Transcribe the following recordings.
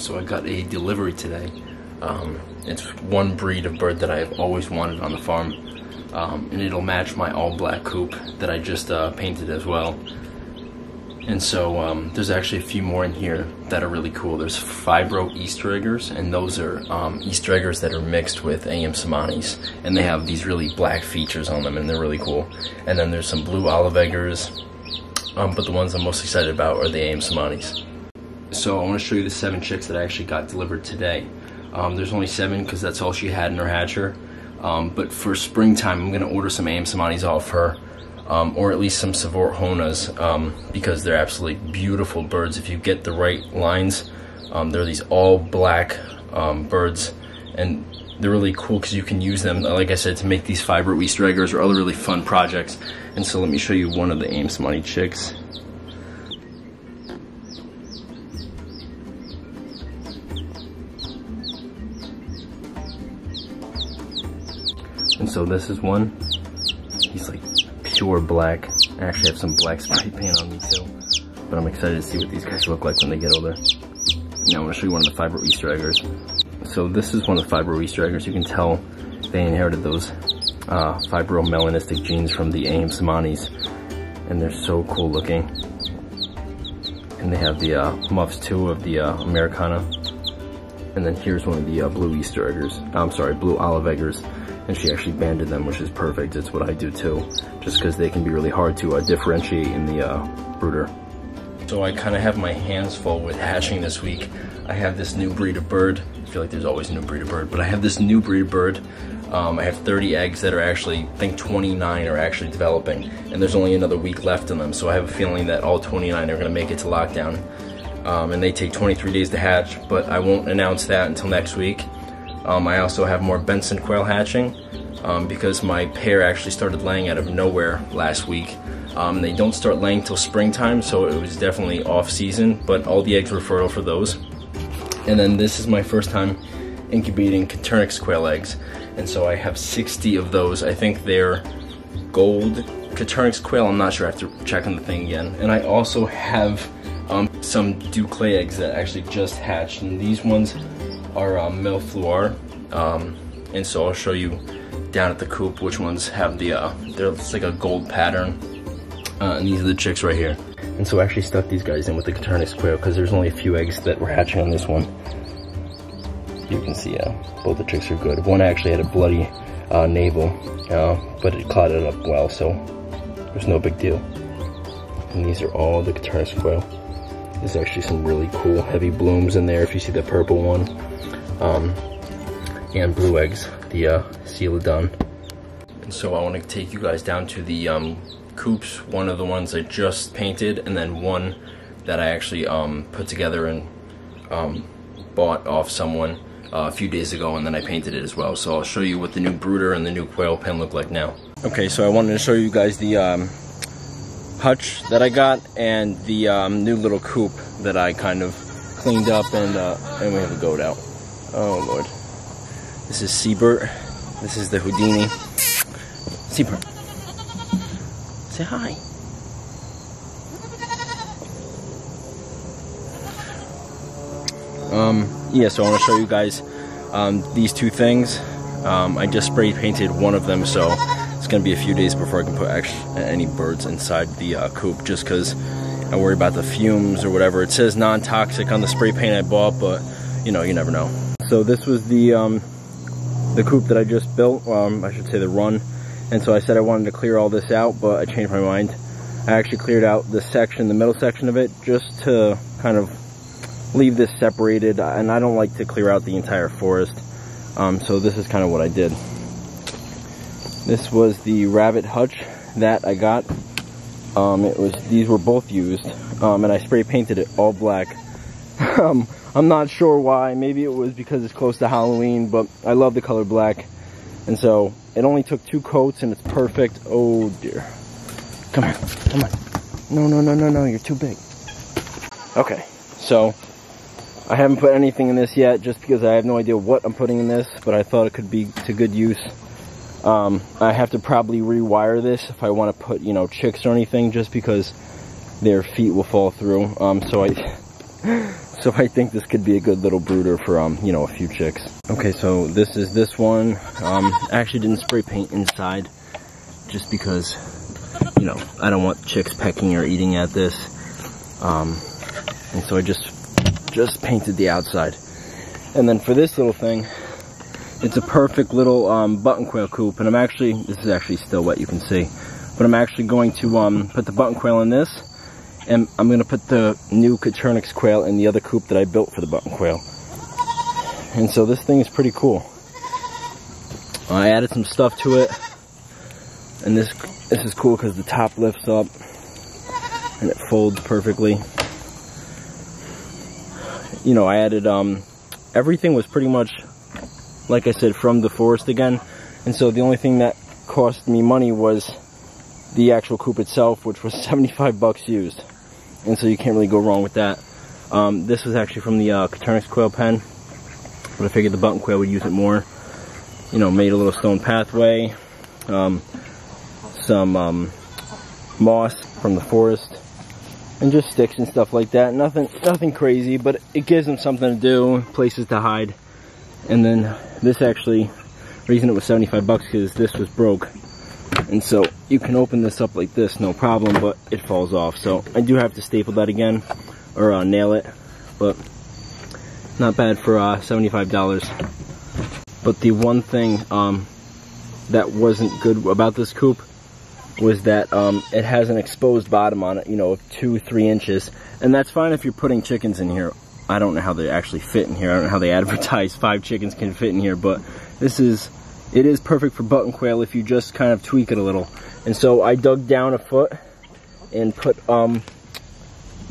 So I got a delivery today. It's one breed of bird that I've always wanted on the farm, and it'll match my all black coop that I just painted as well. And so there's actually a few more in here that are really cool. There's fibro Easter eggers, and those are Easter eggers that are mixed with AM Samanis, and they have these really black features on them, and they're really cool. And then there's some blue olive eggers, but the ones I'm most excited about are the AM Samanis. So I want to show you the 7 chicks that I actually got delivered today. There's only 7 because that's all she had in her hatcher. But for springtime, I'm going to order some AM Samanis off her. Or at least some Savort Honas, because they're absolutely beautiful birds. If you get the right lines, they're these all black birds, and they're really cool because you can use them, like I said, to make these fibro Easter eggers or other really fun projects. And so let me show you one of the AM Samani chicks. And so this is one. He's like pure black. I actually have some black spray paint on me too, but I'm excited to see what these guys look like when they get older. Now I want to show you one of the fibro Easter eggers. So this is one of the fibro Easter eggers. You can tell they inherited those fibro melanistic genes from the AM Samanis, and they're so cool looking. And they have the muffs too of the Americana. And then here's one of the blue Easter eggers. I'm sorry, blue olive eggers. And she actually banded them, which is perfect. It's what I do too, just because they can be really hard to differentiate in the brooder. So I kind of have my hands full with hatching this week. I have this new breed of bird. I feel like there's always a new breed of bird, but I have this new breed of bird. I have 30 eggs that are actually, I think 29 are actually developing, and there's only another week left in them. So I have a feeling that all 29 are going to make it to lockdown. And they take 23 days to hatch, but I won't announce that until next week. I also have more Benson quail hatching because my pair actually started laying out of nowhere last week. They don't start laying till springtime, so it was definitely off season, but all the eggs were fertile for those. And then this is my first time incubating Coturnix quail eggs, and so I have 60 of those. I think they're gold Coturnix quail. I'm not sure, I have to check on the thing again. And I also have some Duclay eggs that actually just hatched, and these ones are Mille Fleur, and so I'll show you down at the coop which ones have the it's like a gold pattern, and these are the chicks right here. And so I actually stuck these guys in with the Coturnix quail because there's only a few eggs that were hatching on this one. You can see both the chicks are good. One actually had a bloody navel, but it clotted up well, so there's no big deal. And these are all the Coturnix quail. There's actually some really cool heavy blooms in there if you see the purple one. And blue eggs, the Celadon. And so I want to take you guys down to the coops, one of the ones I just painted, and then one that I actually put together and bought off someone a few days ago, and then I painted it as well. So I'll show you what the new brooder and the new quail pen look like now. Okay, so I wanted to show you guys the hutch that I got and the new little coop that I kind of cleaned up, and we have a goat out. Oh Lord. This is Seabert. This is the Houdini. Seabert. Say hi. Yeah, so I want to show you guys these two things. I just spray painted one of them, so it's going to be a few days before I can put any birds inside the coop, just because I worry about the fumes or whatever. It says non-toxic on the spray paint I bought, but you know, you never know. So this was the coop that I just built, I should say the run, and so I said I wanted to clear all this out, but I changed my mind. I actually cleared out the section, the middle section of it, just to kind of leave this separated, and I don't like to clear out the entire forest, so this is kind of what I did. This was the rabbit hutch that I got. These were both used, and I spray painted it all black. I'm not sure why. Maybe it was because it's close to Halloween, but I love the color black. And so it only took 2 coats and it's perfect. Oh dear. Come on, come on. No, no, no, no, no, you're too big. Okay, so I haven't put anything in this yet just because I have no idea what I'm putting in this, but I thought it could be to good use. I have to probably rewire this if I want to put, you know, chicks or anything, just because their feet will fall through. So So I think this could be a good little brooder for, you know, a few chicks. Okay, so this is this one. I actually didn't spray paint inside just because, you know, I don't want chicks pecking or eating at this. And so I just painted the outside. And then for this little thing, it's a perfect little button quail coop. And this is actually still wet, you can see. But I'm actually going to put the button quail in this. And I'm going to put the new Coturnix quail in the other coop that I built for the button quail. And so this thing is pretty cool. I added some stuff to it. And this is cool because the top lifts up. And it folds perfectly. You know, I added, everything was pretty much, like I said, from the forest again. And so the only thing that cost me money was the actual coop itself, which was 75 bucks used. And so you can't really go wrong with that. This was actually from the Coturnix quail pen, but I figured the button quail would use it more. You know, made a little stone pathway, some moss from the forest, and just sticks and stuff like that. Nothing crazy, but it gives them something to do, places to hide. And then this actually, reason it was 75 bucks because this was broke. And so you can open this up like this, no problem, but it falls off. So I do have to staple that again, or nail it, but not bad for $75. But the one thing that wasn't good about this coop was that it has an exposed bottom on it, you know, of 2-3 inches. And that's fine if you're putting chickens in here. I don't know how they actually fit in here. I don't know how they advertise 5 chickens can fit in here, but it is perfect for button quail if you just kind of tweak it a little. And so I dug down a foot and put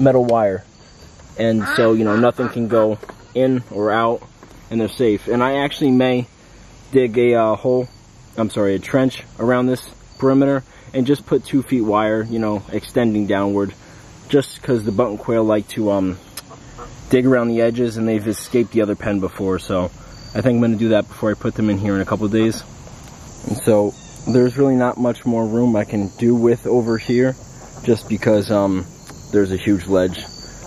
metal wire. And so, you know, nothing can go in or out, and they're safe. And I actually may dig a trench around this perimeter and just put 2 feet wire, you know, extending downward, just because the button quail like to dig around the edges, and they've escaped the other pen before. So I think I'm going to do that before I put them in here in a couple of days. And so there's really not much more room I can do with over here, just because there's a huge ledge,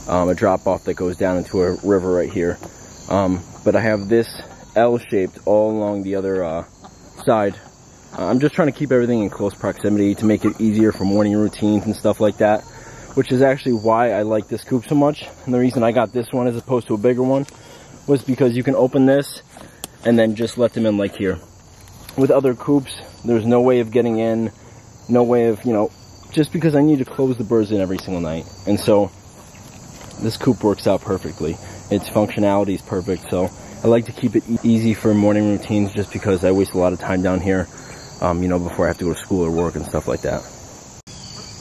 a drop off that goes down into a river right here. But I have this L-shaped all along the other side. I'm just trying to keep everything in close proximity to make it easier for morning routines and stuff like that, which is actually why I like this coop so much. And the reason I got this one as opposed to a bigger one was because you can open this and then just let them in like here. With other coops, there's no way of getting in, no way of, you know, just because I need to close the birds in every single night. And so this coop works out perfectly. Its functionality is perfect, so I like to keep it easy for morning routines just because I waste a lot of time down here, you know, before I have to go to school or work and stuff like that.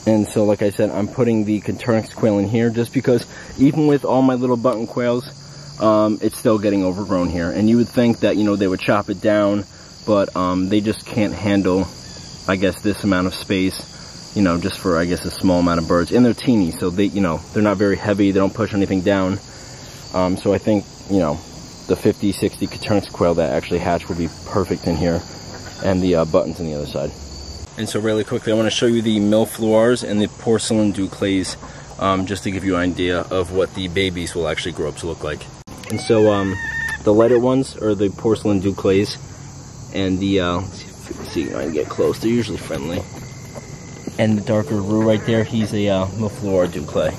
And so, like I said, I'm putting the Coturnix quail in here just because even with all my little button quails, it's still getting overgrown here. And you would think that, you know, they would chop it down, but they just can't handle, I guess, this amount of space, you know, just for, I guess, a small amount of birds. And they're teeny, so they, you know, they're not very heavy, they don't push anything down. So I think, you know, the 50, 60 Coturnix quail that actually hatch would be perfect in here, and the buttons on the other side. And so really quickly, I want to show you the millefleurs and the porcelain duclays, just to give you an idea of what the babies will actually grow up to look like. And so the lighter ones are the porcelain duclays, and the let's see if I can get close, they're usually friendly. And the darker roux right there, he's a millefleur duclay.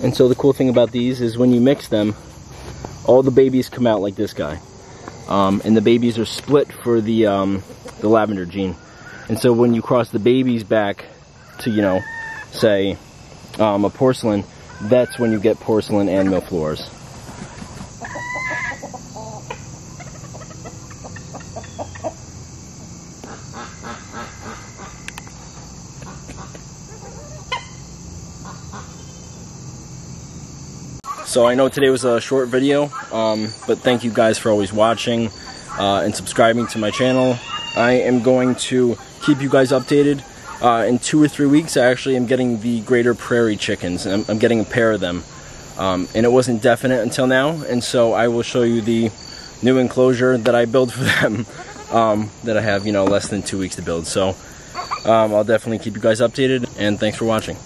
And so the cool thing about these is when you mix them, all the babies come out like this guy. And the babies are split for the lavender gene. And so when you cross the babies back to, you know, say a porcelain, that's when you get porcelain and millefleurs. So I know today was a short video, but thank you guys for always watching and subscribing to my channel. I am going to keep you guys updated. In 2 or 3 weeks, I actually am getting the greater prairie chickens. I'm getting a pair of them. and it wasn't definite until now, and so I will show you the new enclosure that I built for them, that I have, you know, less than 2 weeks to build. So I'll definitely keep you guys updated, and thanks for watching.